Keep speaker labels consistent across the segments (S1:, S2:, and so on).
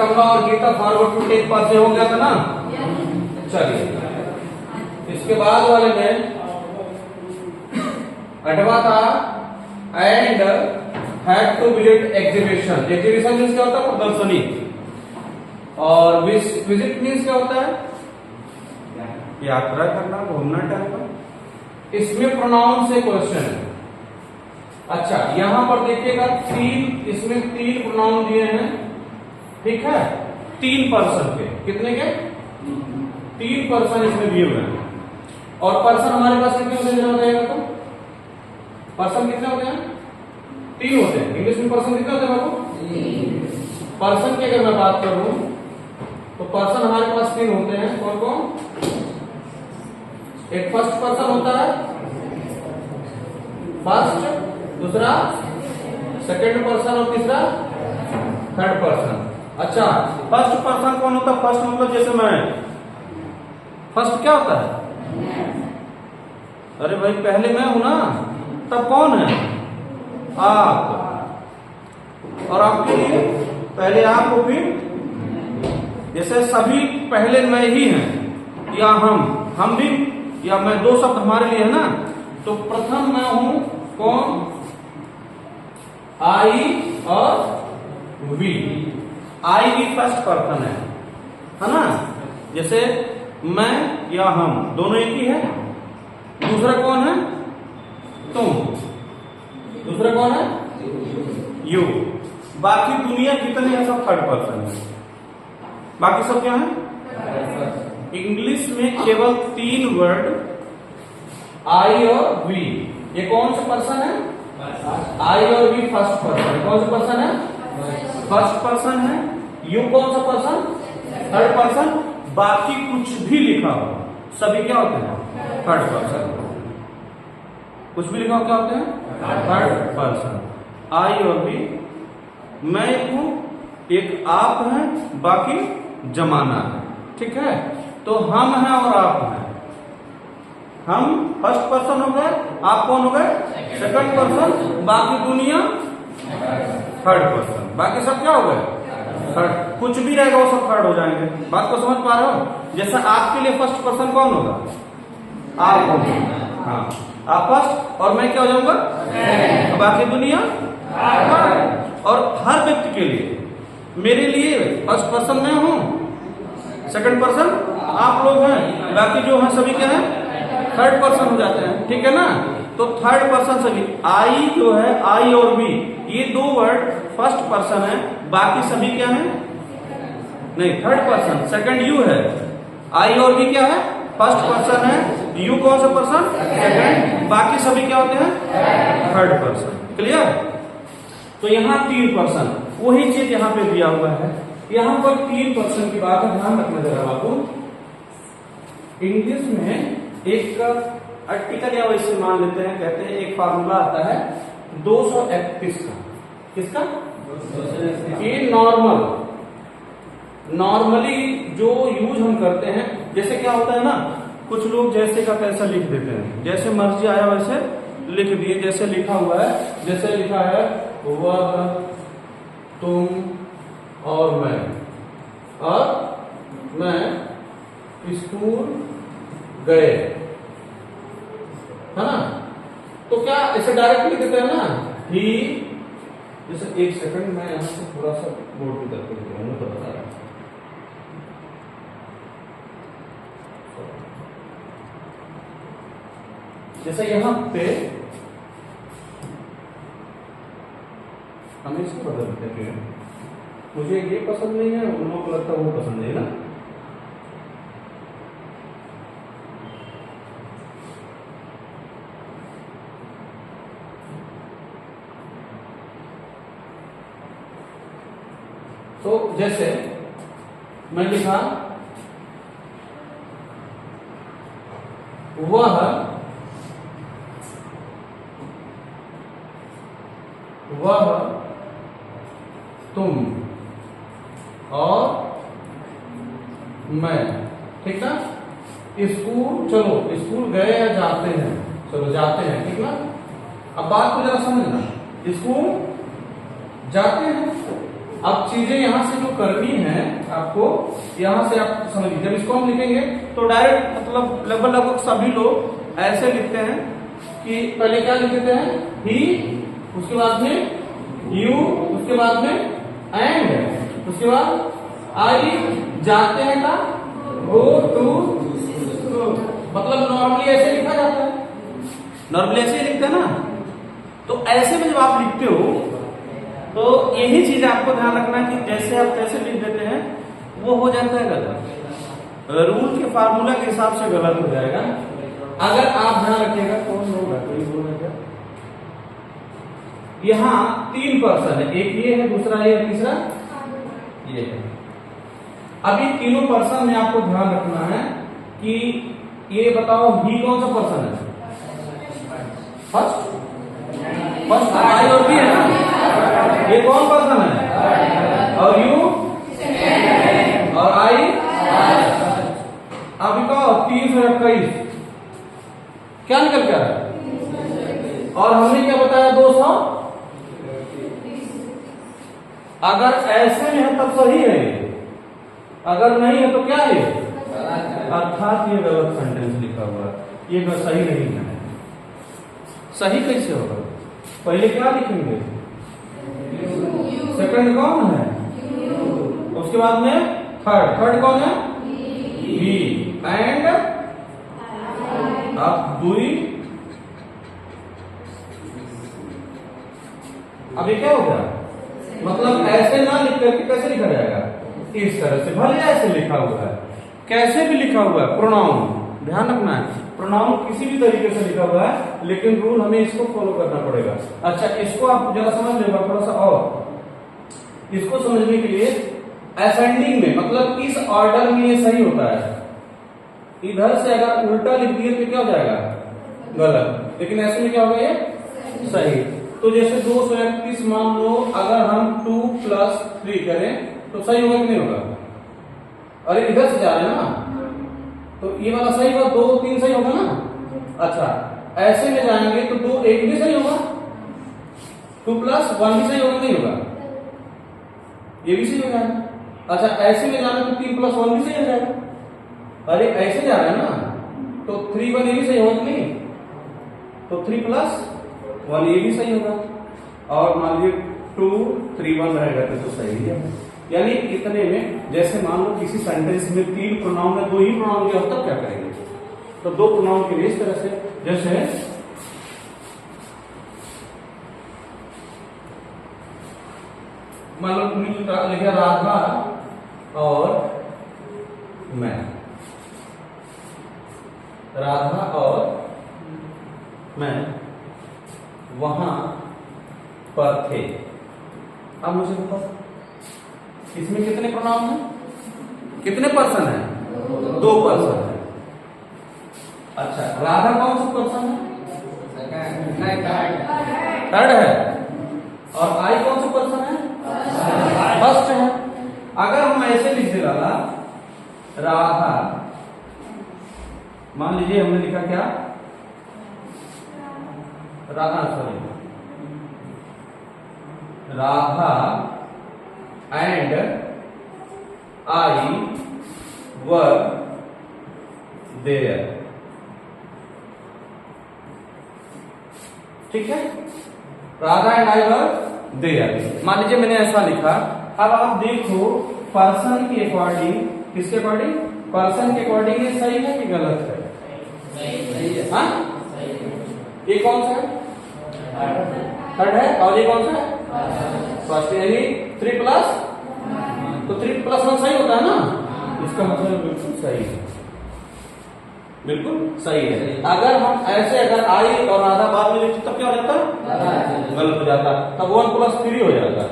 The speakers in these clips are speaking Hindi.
S1: कमला और गीता फॉरवर्ड टू टेक पास से हो गया था ना। चलिए इसके बाद वाले में अठवा था and had to visit exhibition. Exhibition means क्या होता है? प्रदर्शनी। और विजिट मीन्स क्या होता है? यात्रा करना, घूमना टहलना। इसमें प्रोनाउन से क्वेश्चन है। अच्छा यहां पर देखिएगा इसमें तीन प्रोनाउन दिए हैं, ठीक है, 3 पर्सन के। कितने के? 3 पर्सन इसमें दिए हुए हैं। और पर्सन हमारे पास कितने होते हैं? रहेगा तो पर्सन कितने होते हैं? 3 होते हैं। इंग्लिश में पर्सन कितने होते हैं बाबू? पर्सन की अगर मैं बात करूं तो पर्सन हमारे पास 3 होते हैं। कौन कौन? एक फर्स्ट पर्सन होता है, फर्स्ट, दूसरा सेकंड पर्सन और तीसरा थर्ड पर्सन। अच्छा फर्स्ट पर्सन कौन होता है? फर्स्ट मतलब जैसे मैं, फर्स्ट क्या होता है? अरे भाई पहले मैं हूं ना, तब कौन है? आप। और आपके लिए पहले आप हो, फिर जैसे सभी पहले मैं ही हैं, या हम भी, या मैं, 2 शब्द हमारे लिए है ना। तो प्रथम मैं हूं कौन? आई और वी। आई भी फर्स्ट पर्सन है ना। जैसे मैं या हम दोनों एक ही है। दूसरा कौन है? तुम। दूसरा कौन है? यू। बाकी दुनिया कितने हैं? सब थर्ड पर्सन है। बाकी सब क्या है? इंग्लिश में केवल 3 वर्ड, आई और वी। ये कौन सा पर्सन है? आई और वी फर्स्ट पर्सन। कौन सा पर्सन है? फर्स्ट पर्सन है। यू कौन सा पर्सन? Third person. बाकी कुछ भी लिखा हो सभी क्या होते हैं? Third person. कुछ भी लिखा हो क्या होते हैं? Third person. आई और वी, मैं एक हूं, एक आप हैं, बाकी जमाना है, ठीक है। तो हम हैं और आप हैं। हम फर्स्ट पर्सन हो गए, आप कौन हो गए? Second person. बाकी दुनिया थर्ड पर्सन। बाकी सब क्या हो गए? थर्ड। कुछ भी रहेगा वो सब थर्ड हो जाएंगे। बात को समझ पा रहे हो? जैसा आपके लिए फर्स्ट पर्सन कौन होगा? आप होंगे। हाँ आप फर्स्ट और मैं क्या हो जाऊंगा? बाकी दुनिया थर्ड। और हर व्यक्ति के लिए, मेरे लिए फर्स्ट पर्सन मैं हूं, सेकंड पर्सन आप लोग हैं, बाकी जो हैं सभी क्या है? थर्ड पर्सन हो जाते हैं, ठीक है ना। तो थर्ड पर्सन सभी, आई जो है, आई और वी, ये 2 वर्ड फर्स्ट पर्सन है, बाकी सभी क्या है? नहीं, थर्ड पर्सन। सेकंड यू है, आई और वी क्या है? फर्स्ट पर्सन है। यू कौन सा पर्सन? सेकंड। बाकी सभी क्या होते हैं? Third person. क्लियर? तो यहाँ 3 पर्सन, वही चीज यहाँ पे दिया हुआ है। यहाँ पर 3 पर्सन की बात है, ध्यान रखना जरा बाबू। इंग्लिश में एक आर्टिकल या वैसे मान लेते हैं, कहते हैं एक फार्मूला आता है 231 का। किसका? ये नॉर्मली जो यूज हम करते हैं, जैसे क्या होता है ना, कुछ लोग जैसे का तैसा लिख देते हैं, जैसे मर्जी आया वैसे लिख दिए। जैसे लिखा हुआ है, जैसे लिखा है वह, तुम और मैं स्कूल गए, है ना। तो क्या इसे डायरेक्ट लिख देते हैं ना, ही। जैसे एक सेकंड मैं यहां से थोड़ा सा बोर्ड की तरफ लिख रहा हूं, तो बता रहा हूं। जैसे यहां पे हम इसको बदल देते हैं, मुझे ये पसंद नहीं है, उन लोगों को लगता है वो पसंद है ना। तो जैसे मैं लिखा वह तुम और मैं, ठीक ना। स्कूल, चलो स्कूल गए या जाते हैं, चलो जाते हैं, ठीक ना। अब बात को जरा समझना, स्कूल जाते हैं, अब चीजें यहां से जो करनी है आपको, यहां से आप समझिए, जब इसको हम लिखेंगे तो डायरेक्ट मतलब लगभग सभी लोग ऐसे लिखते हैं कि पहले क्या लिख देते हैं, ही, उसके बाद में यू, उसके बाद में एंड, उसके बाद आई, जाते हैं का, गो टू, मतलब नॉर्मली ऐसे लिखा जाता है, नॉर्मली ऐसे ही लिखते हैं ना। तो ऐसे में जब आप लिखते हो तो यही चीज आपको ध्यान रखना है कि जैसे आप तैसे लिख देते हैं वो हो जाता है गलत, रूल के फार्मूला के हिसाब से गलत हो जाएगा। अगर आप ध्यान रखिएगा, कौन होगा, कोई बोलेगा क्या? यहाँ 3 पर्सन है, एक ये है, दूसरा ये, तीसरा ये है। अभी तीनों पर्सन में आपको ध्यान रखना है कि ये बताओ ही कौन सा पर्सन है, फर्स्ट आई और बी है ना, ये कौन पर्सन है, और यू और आई। अभी कहो 321 क्या निकल के आ रहा है, और हमने क्या बताया 200। अगर ऐसे में है तब सही है, अगर नहीं है तो क्या है, अर्थात ये गलत सेंटेंस लिखा हुआ है, ये सही नहीं है। सही कैसे होगा, पहले क्या लिखेंगे, सेकंड कौन है, उसके बाद में थर्ड कौन है, बी, एंड अब दुई। अभी क्या होगा, मतलब ऐसे ना लिख करके कैसे लिखा जाएगा, इस तरह से, भले ऐसे लिखा हुआ है, कैसे भी लिखा हुआ है, प्रोनाउन ध्यान रखना है, प्रोनाउन किसी भी तरीके से लिखा हुआ है, लेकिन रूल हमें इसको फॉलो करना पड़ेगा। अच्छा, इसको आप जरा समझ लेगा थोड़ा सा, और इसको समझने के लिए असेंडिंग में, मतलब इस ऑर्डर में ये सही होता है, इधर से अगर उल्टा लिख दिए तो क्या हो जाएगा, गलत, लेकिन ऐसे में क्या होगा, ये सही। तो जैसे 231 मान लो, अगर हम 2 + 3 करें तो सही होगा कि नहीं होगा, अरे इधर से जा रहे हैं ना, तो ये वाला सही होगा, 2 3 सही होगा ना। अच्छा, ऐसे में जाएंगे तो 2 1 भी सही होगा, 2 + 1 भी सही होगा, नहीं होगा, ये भी सही हो जाएगा। अच्छा, ऐसे में जाना तो 3 + 1 भी सही हो जाएगा, अरे ऐसे जा रहे हैं ना, तो 3 1 ये भी सही होगा कि नहीं, तो 3 + 1 ये भी सही होगा, और मान लीजिए 2 3 1 रहेगा तो सही है। यानी इतने में, जैसे मान लो किसी सेंटेंस में 3 प्रोनाउन है, 2 ही प्रोनाउन के, तब क्या करेंगे, तो 2 प्रोनाउन के लिए इस तरह से, जैसे मान लो लिखा राधा और मैं, राधा और मैं वहां पर थे। अब मुझे बताओ इसमें कितने प्रोनाउन हैं, कितने पर्सन हैं, 2 पर्सन है। अच्छा, राधा कौन सा पर्सन है, थर्ड है, और आई कौन सा पर्सन है, फर्स्ट है। अगर हम ऐसे लिख दे राधा, मान लीजिए हमने लिखा क्या, Radha, sorry, Radha and I were there, ठीक है, Radha and I were there, मान लीजिए मैंने ऐसा लिखा। अब आप देखो पर्सन के अकॉर्डिंग, किसके अकॉर्डिंग, पर्सन के अकॉर्डिंग ये सही है कि गलत है, सही है, हाँ, ये कौन सा है, थर्ड है, और ये कौन सा है, फर्स्ट, यानी 3 + तो 3 + 1 सही होता है ना, इसका मतलब बिल्कुल सही है, बिल्कुल सही है। अगर हम ऐसे, अगर आई और राधा बाद में लिखते तब क्या हो जाता, गलत हो जाता, तब 1 + 3 हो जाता,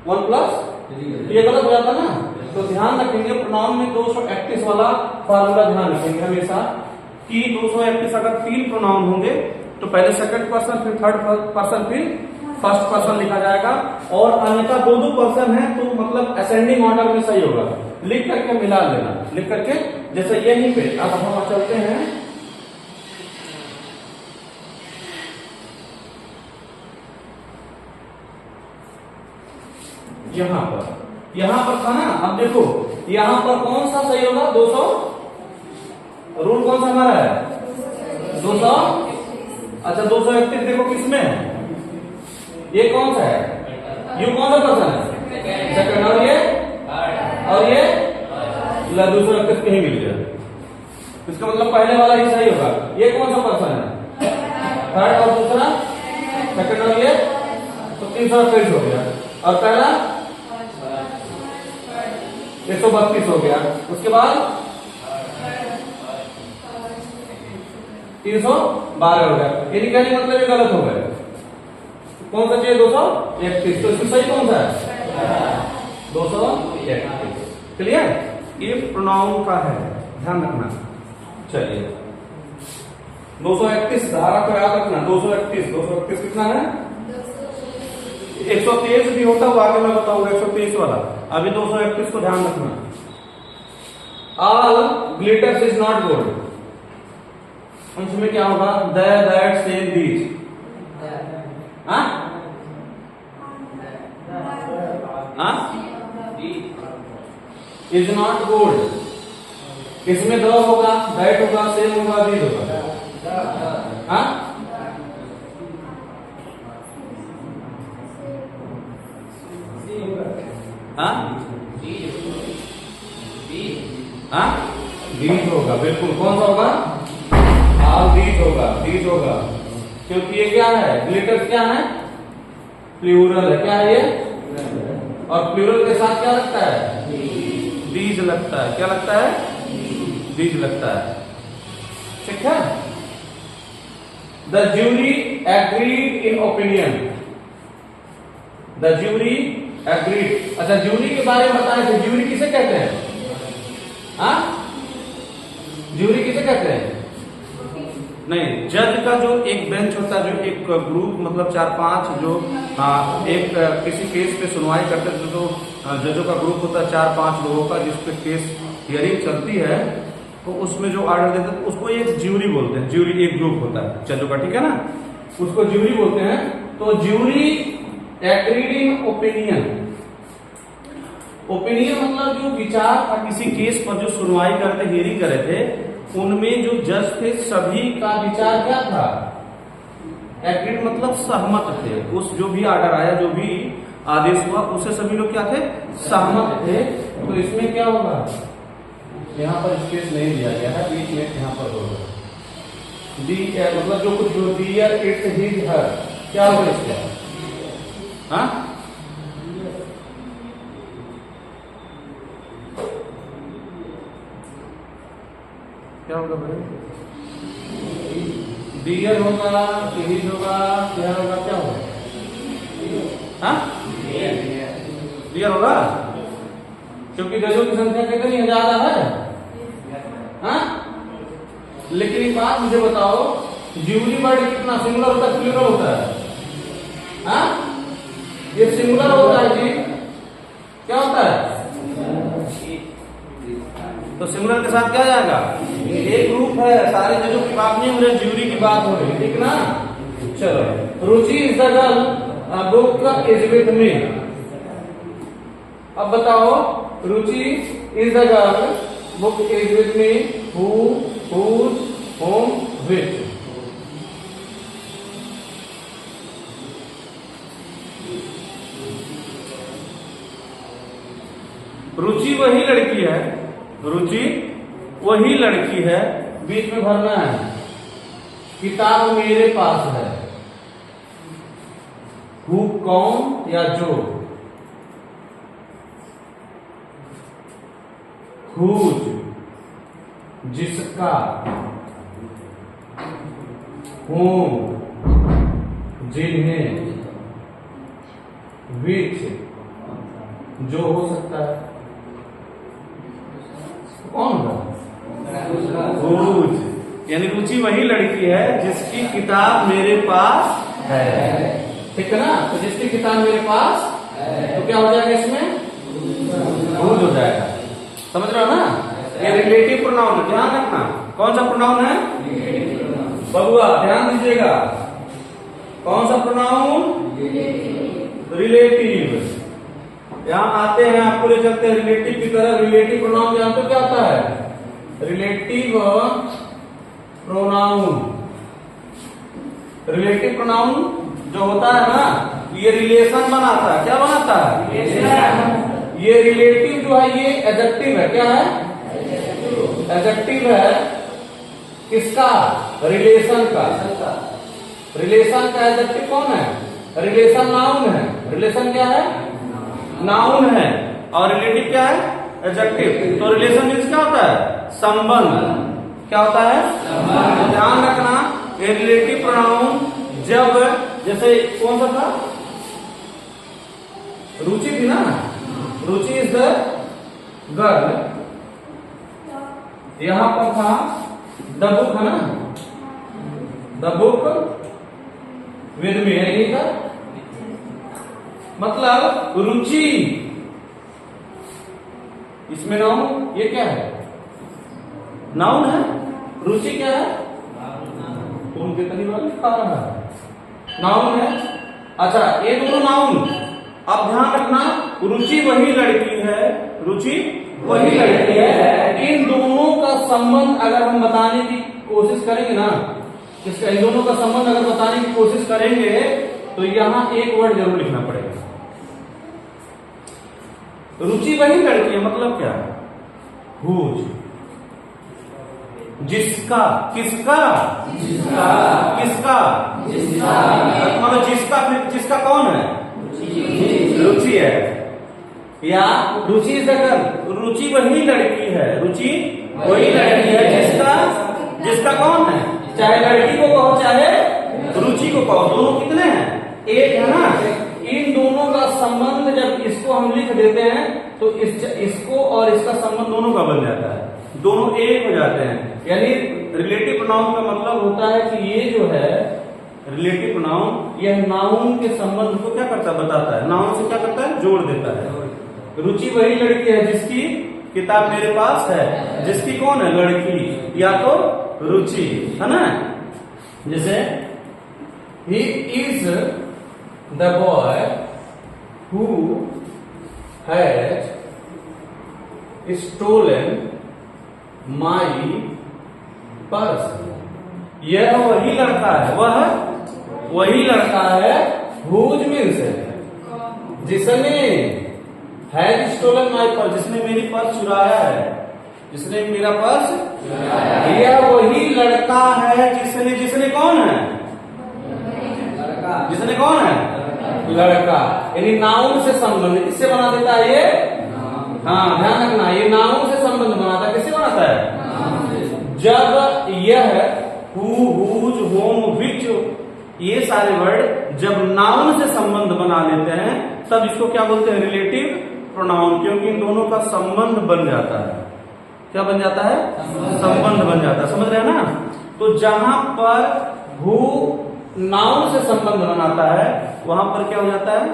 S1: 1 + ये गलत हो जाता ना। तो ध्यान रखेंगे, प्रोनाउन में 231 वाला फार्मूला ध्यान रखेंगे हमेशा, कि 231 अगर 3 प्रोनाउन होंगे तो पहले सेकंड पर्सन, फिर थर्ड पर्सन, फिर फर्स्ट पर्सन लिखा जाएगा, और अन्यथा 2 पर्सन है तो मतलब असेंडिंग ऑर्डर में सही होगा। लिख करके मिला लेना, लिख करके, जैसे यहीं पे अब हम चलते हैं, यहाँ पर था ना। अब देखो यहाँ पर कौन सा सही होगा? 200। रूल कौन सा हमारा है? 200। अच्छा 231 देखो किसमें है? ये कौन सा है? यू कौन सा पर्सन है? सेकंड। और ये 231 कहीं मिल गया, इसका मतलब पहले वाला ही सही होगा। ये कौन सा पर्सन है? थर्ड। और दूसरा सेकंड। और ये तो 328 हो गया। और पहला 132 हो गया। उसके बाद 312 हो गया। यानी कहने मतलब ये गलत हो गया। कौन सा चाहिए? 231। तो इसमें सही कौन सा है? 231। क्लियर? ये प्रोनाउन का है, ध्यान रखना। चलिए 231 धारा को याद रखना। 231 कितना है? 123 भी होता हुआ आगे मैं बताऊंगा 123 वाला। अभी 231 को ध्यान रखना। All glitters is not gold. उसमें क्या होगा? That same these. Is not gold. इसमें द होगा, दैट होगा, सेम होगा, दीज होगा। दीज होगा, बिल्कुल। कौन सा होगा? ऑल दीज होगा। क्योंकि ये क्या है? ग्लिटर्स क्या है? प्लूरल है। क्या है ये? और प्लूरल के साथ क्या लगता है? दीज लगता है। क्या लगता है? दीज लगता है। ठीक है। The jury agreed in opinion. The jury agreed. अच्छा ज्यूरी के बारे में बताएं थे। ज्यूरी किसे कहते हैं? ज्यूरी किसे कहते हैं? नहीं, जज का जो एक बेंच होता है, जो एक ग्रुप मतलब 4-5 जो एक किसी केस पे सुनवाई करते थे, तो जजों का ग्रुप होता है 4-5 लोगों का, जिस पे केस हियरिंग चलती है, तो उसमें जो आर्डर देते हैं उसको एक ज्यूरी बोलते हैं। ज्यूरी एक ग्रुप होता है जजों का, ठीक है ना, उसको ज्यूरी बोलते हैं। तो jury agreed in opinion. Opinion मतलब जो विचार था किसी केस पर, जो सुनवाई करते हियरिंग करे थे, उनमें जो जज थे सभी का विचार क्या था? एग्रीड मतलब सहमत थे। उस जो भी आर्डर आया, जो भी आदेश हुआ, उससे सभी लोग क्या थे? सहमत थे। तो इसमें क्या होगा? यहाँ पर स्पेस नहीं दिया गया है, बीच में यहाँ पर होगा दी, मतलब जो कुछ जो दियर इट्स हिज हर, क्या होगा इसका? क्या होगा भाई? डियर होगा, हिज होगा, क्या होगा? क्या होगा? डियर होगा, क्योंकि गजों की संख्या कितनी है? ज्यादा है। लेकिन एक बात मुझे बताओ, ज्यूरी वर्ड कितना सिंगुलर होता है, प्लूरल होता है? ये सिंगुलर होता है जी। क्या होता है? तो सिंगुलर के साथ क्या जाएगा? एक ग्रुप है, सारे जजों की बात नहीं हो रही, ज्यूरी की बात हो रही, ठीक ना। चलो, Ruchi is the girl book is with me. अब बताओ, Ruchi is the girl book is with me, who, whose, whom, which। Ruchi वही लड़की है, रुचि वही लड़की है, बीच में भरना है। किताब मेरे पास है। हु कौन या जो। whose जिसका। whom जिन्हें। which जो हो सकता है। कौन होगा? whose, यानी रुचि वही लड़की है जिसकी किताब मेरे पास है, ठीक है ना। तो जिसकी किताब मेरे पास है, तो क्या हो जाएगा इसमें? whose हो जाएगा। समझ रहे हो ना? ये रिलेटिव प्रोनाउन है, ध्यान रखना। कौन सा प्रोनाउन है? बबुआ ध्यान दीजिएगा, कौन सा प्रोनाउन? रिलेटिव। यहाँ आते हैं, आपको ले चलते हैं रिलेटिव की तरह। रिलेटिव प्रोनाउन जानते हो क्या होता है? रिलेटिव प्रोनाउन, रिलेटिव प्रोनाउन जो होता है ना, ये रिलेशन बनाता है। क्या बनाता है? ये रिलेटिव जो है ये एडजेक्टिव है। क्या है? एडजेक्टिव है किसका? रिलेशन का। रिलेशन का एडजेक्टिव कौन है? रिलेशन नाउन है। रिलेशन क्या है? नाउन है। और रिलेटिव क्या है? एडजेक्टिव। तो रिलेशन मीन्स क्या होता है? संबंध। क्या होता है? संबंध। ध्यान रखना, ये रिलेटिव प्रोनाउन जब, जैसे कौन सा था? रुचि थी ना, रुचि इज द गर्ल। यहां पर था द बुक, है ना, द बुक विद मी, यही था। मतलब रुचि, इसमें नाउन, ये क्या है? नाउन है। रुचि क्या है? तुम कितनी बार लिखा रहा है? नाउन है। अच्छा, ये दोनों नाउन। अब ध्यान रखना, रुचि वही लड़की है, रुचि वही लड़की है। इन दोनों का संबंध अगर हम बताने की कोशिश करेंगे ना, इन दोनों का संबंध अगर बताने की कोशिश करेंगे तो यहां एक वर्ड जरूर लिखना पड़ेगा। रुचि वही लड़की है मतलब क्या? हुज। जिसका, किसका? जिसका। किसका? जिसका। मतलब जिसका, फिर जिसका कौन है? रुचि है। या रुचि इज द गर्ल, रुचि वही लड़की है, रुचि वही लड़की है जिसका, जिसका कौन है? चाहे लड़की को कहो चाहे रुचि को कहो, दोनों कितने हैं? एक है ना। इन दोनों का संबंध जब इसको हम लिख देते हैं तो इसको और इसका संबंध दोनों का बन जाता है, दोनों एक हो जाते हैं। यानी रिलेटिव प्रोनाउन का मतलब होता है कि ये जो है रिलेटिव प्रोनाउन, यह नाउन के संबंध को क्या करता है? बताता है। नाउन से क्या करता है? जोड़ देता है। रुचि वही लड़की है जिसकी किताब मेरे पास है, जिसकी कौन है? लड़की या तो रुचि, है ना। जैसे ही is the boy who has stolen my purse. यह वही लड़का है, वह वही लड़का है। हुज मीन्स जिसने, हैज स्टोलन माई पर्स, जिसने मेरी पर्स चुराया है, जिसने मेरा पर्स चुराया है। यह वही लड़का है जिसने, जिसने कौन है? लड़का। जिसने कौन है? लड़का। यानी नाउन से संबंध किससे बना देता है ये? हाँ, ध्यान रखना, ये नाउन से संबंध बनाता है। किससे बनाता है? जब यह हु, हुज, होम, विच, ये सारे वर्ड जब नाउन से संबंध बना लेते हैं तब इसको क्या बोलते हैं? Relative pronoun. क्योंकि इन दोनों का संबंध बन जाता है। क्या बन जाता है? संबंध बन जाता है। समझ रहे हैं ना। तो जहां पर हु नाउन से संबंध बनाता है वहां पर क्या हो जाता है?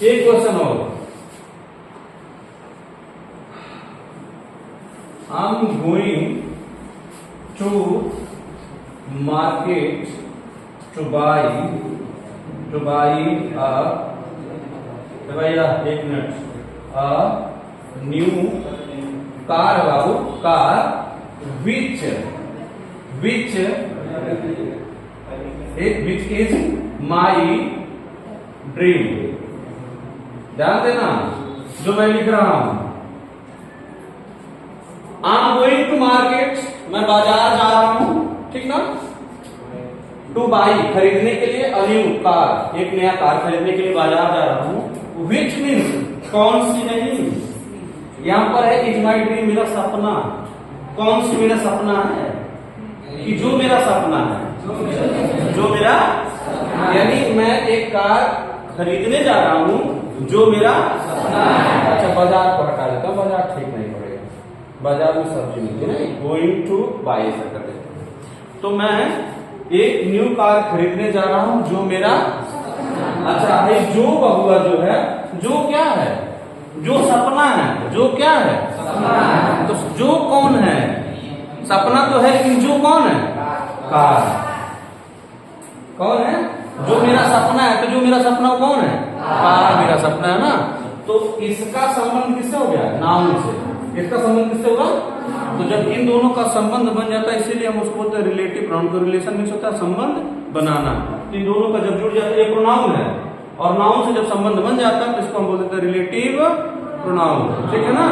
S1: एक क्वेश्चन और, I'm going to market to buy एक मिनट, न्यू कार, बाबू car, which is my dream. ध्यान देना जो मैं लिख रहा हूं। I am going to market, मैं बाजार जा रहा हूं, ठीक ना। टू बाई, खरीदने के लिए, अ न्यू कार, एक नया कार खरीदने के लिए बाजार जा रहा हूं। विच मीन्स कौन सी नहीं, यहां पर है इज माई ड्रीम, मेरा सपना। कौन सी मेरा सपना है? कि जो मेरा सपना है, जो मेरा, यानी मैं एक कार खरीदने जा रहा हूं जो मेरा सपना है। अच्छा, बाजार को हटा देता हूं, बाजार ठीक नहीं पड़ेगा, बाजार में सब्जी मिलती है ना। गोइंग टू बाई ऐसा कर देते हैं। तो मैं एक न्यू कार खरीदने जा रहा हूं जो मेरा, अच्छा है जो बहुआ जो है, जो क्या है? जो सपना है। जो क्या है? सपना है। तो जो कौन है? सपना तो है लेकिन जो कौन है? कार। कौन है? जो मेरा सपना है। तो जो मेरा सपना कौन है? कार मेरा सपना है ना। तो इसका संबंध किससे हो गया? नाउन से। इसका संबंध किससे होगा? तो जब इन दोनों का संबंध बन जाता है, इसीलिए हम उसको बोलते हैं रिलेटिव प्रोनाउन। को रिलेशन मीन्स होता है संबंध बनाना। इन दोनों का जब जुड़ जाता है, ये प्रोनाउन है और नाउन से जब संबंध बन जाता है तो इसको हम बोलते हैं रिलेटिव प्रोनाउन। ठीक है ना।